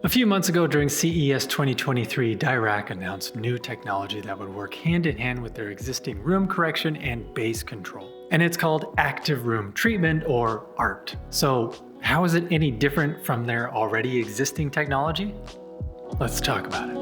A few months ago during CES 2023, Dirac announced new technology that would work hand in hand with their existing room correction and bass control. And it's called Active Room Treatment, or ART. So how is it any different from their already existing technology? Let's talk about it.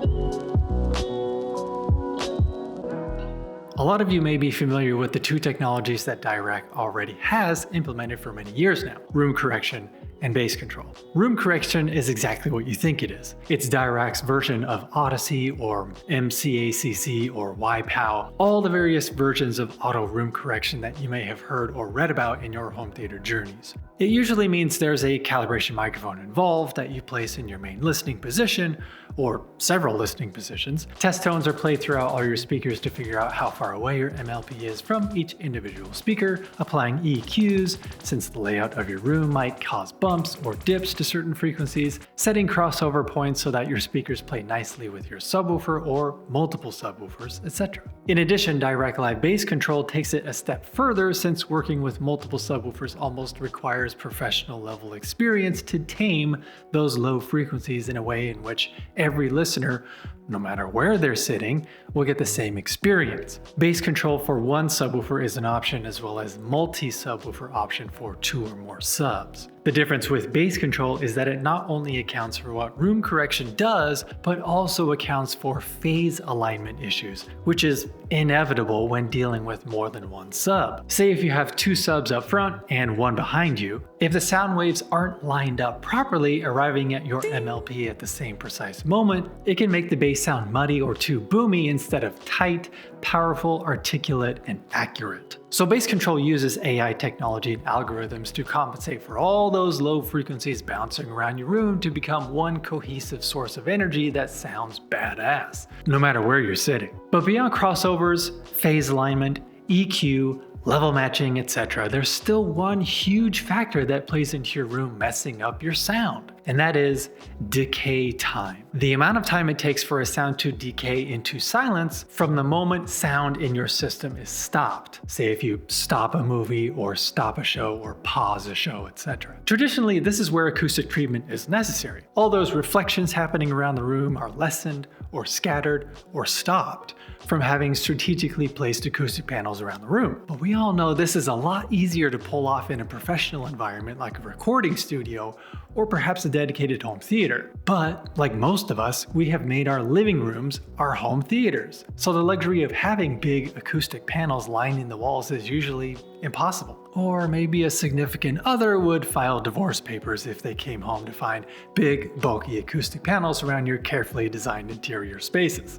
A lot of you may be familiar with the two technologies that Dirac already has implemented for many years now: room correction and bass control. Room correction is exactly what you think it is. It's Dirac's version of Odyssey or MCACC or YPOW, all the various versions of auto room correction that you may have heard or read about in your home theater journeys. It usually means there's a calibration microphone involved that you place in your main listening position, or several listening positions. Test tones are played throughout all your speakers to figure out how far away your MLP is from each individual speaker, applying EQs, since the layout of your room might cause bumps or dips to certain frequencies, setting crossover points so that your speakers play nicely with your subwoofer or multiple subwoofers, etc. In addition, Dirac Live Bass Control takes it a step further, since working with multiple subwoofers almost requires professional level experience to tame those low frequencies in a way in which every listener, no matter where they're sitting, will get the same experience. Bass control for one subwoofer is an option, as well as multi-subwoofer option for 2 or more subs. The difference with bass control is that it not only accounts for what room correction does, but also accounts for phase alignment issues, which is inevitable when dealing with more than one sub. Say if you have 2 subs up front and 1 behind you, if the sound waves aren't lined up properly, arriving at your MLP at the same precise moment, it can make the bass sound muddy or too boomy instead of tight, powerful, articulate, and accurate. So bass control uses AI technology and algorithms to compensate for all those low frequencies bouncing around your room to become one cohesive source of energy that sounds badass, no matter where you're sitting. But beyond crossovers, phase alignment, EQ, level matching, etc., there's still one huge factor that plays into your room messing up your sound, and that is decay time. The amount of time it takes for a sound to decay into silence from the moment sound in your system is stopped. Say if you stop a movie or stop a show or pause a show, etc. Traditionally, this is where acoustic treatment is necessary. All those reflections happening around the room are lessened or scattered or stopped from having strategically placed acoustic panels around the room. But we all know this is a lot easier to pull off in a professional environment like a recording studio or perhaps a dedicated home theater. But like most of us, we have made our living rooms our home theaters. So the luxury of having big acoustic panels lining the walls is usually impossible. Or maybe a significant other would file divorce papers if they came home to find big, bulky acoustic panels around your carefully designed interior spaces.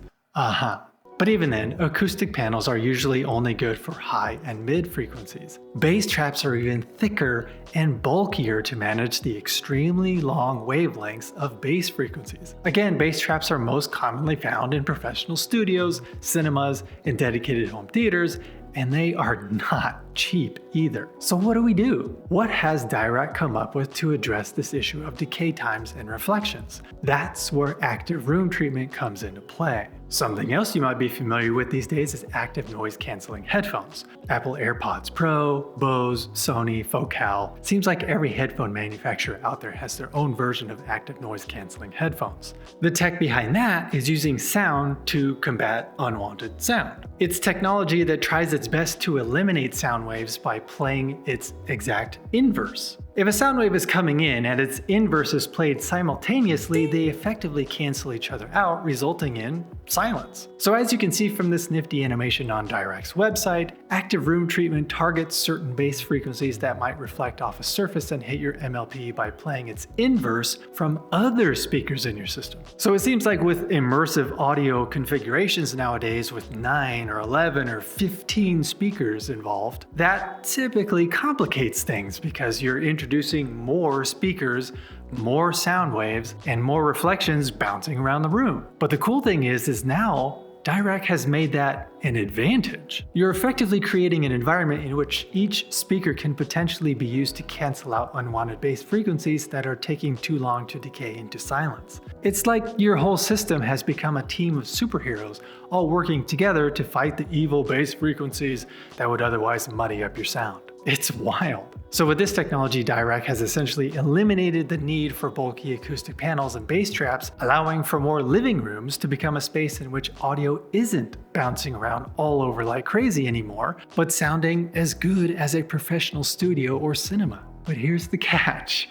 But even then, acoustic panels are usually only good for high and mid frequencies. Bass traps are even thicker and bulkier to manage the extremely long wavelengths of bass frequencies. Again, bass traps are most commonly found in professional studios, cinemas, and dedicated home theaters, and they are not cheap either. So what do we do? What has Dirac come up with to address this issue of decay times and reflections? That's where active room treatment comes into play. Something else you might be familiar with these days is active noise canceling headphones. Apple AirPods Pro, Bose, Sony, Focal. It seems like every headphone manufacturer out there has their own version of active noise canceling headphones. The tech behind that is using sound to combat unwanted sound. It's technology that tries its best to eliminate sound waves by playing its exact inverse. If a sound wave is coming in and its inverse is played simultaneously, they effectively cancel each other out, resulting in silence. So as you can see from this nifty animation on Dirac's website, active room treatment targets certain bass frequencies that might reflect off a surface and hit your MLP by playing its inverse from other speakers in your system. So it seems like with immersive audio configurations nowadays with 9 or 11 or 15 speakers involved, that typically complicates things because you're introducing more speakers, more sound waves, and more reflections bouncing around the room. But the cool thing is now Dirac has made that an advantage. You're effectively creating an environment in which each speaker can potentially be used to cancel out unwanted bass frequencies that are taking too long to decay into silence. It's like your whole system has become a team of superheroes, all working together to fight the evil bass frequencies that would otherwise muddy up your sound. It's wild. So with this technology, Dirac has essentially eliminated the need for bulky acoustic panels and bass traps, allowing for more living rooms to become a space in which audio isn't bouncing around all over like crazy anymore, but sounding as good as a professional studio or cinema. But here's the catch.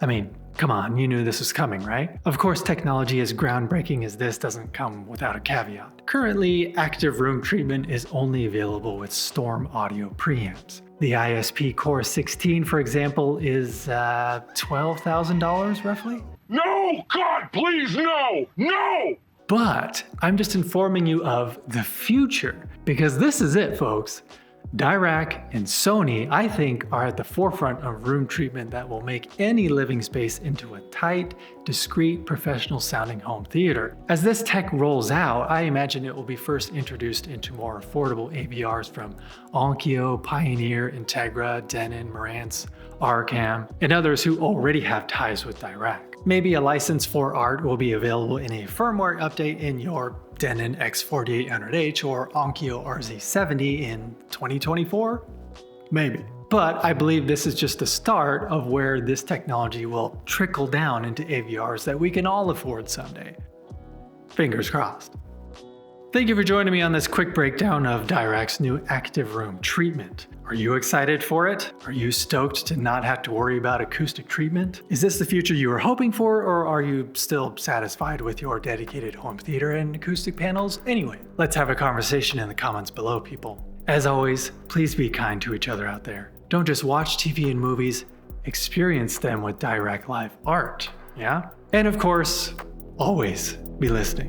I mean, come on, you knew this was coming, right? Of course, technology as groundbreaking as this doesn't come without a caveat. Currently, active room treatment is only available with Storm audio preamps. The ISP Core 16, for example, is $12,000 roughly? No! God, please, no! No! But I'm just informing you of the future, because this is it, folks. Dirac and Sony, I think, are at the forefront of room treatment that will make any living space into a tight, discreet, professional sounding home theater. As this tech rolls out, I imagine it will be first introduced into more affordable AVRs from Onkyo, Pioneer, Integra, Denon, Marantz, Arcam, and others who already have ties with Dirac. Maybe a license for art will be available in a firmware update in your Denon X4800H or Onkyo RZ70 in 2024? Maybe. But I believe this is just the start of where this technology will trickle down into AVRs that we can all afford someday. Fingers crossed. Thank you for joining me on this quick breakdown of Dirac's new active room treatment. Are you excited for it? Are you stoked to not have to worry about acoustic treatment? Is this the future you were hoping for, or are you still satisfied with your dedicated home theater and acoustic panels? Anyway, let's have a conversation in the comments below, people. As always, please be kind to each other out there. Don't just watch TV and movies, experience them with Dirac Live art, yeah? And of course, always be listening.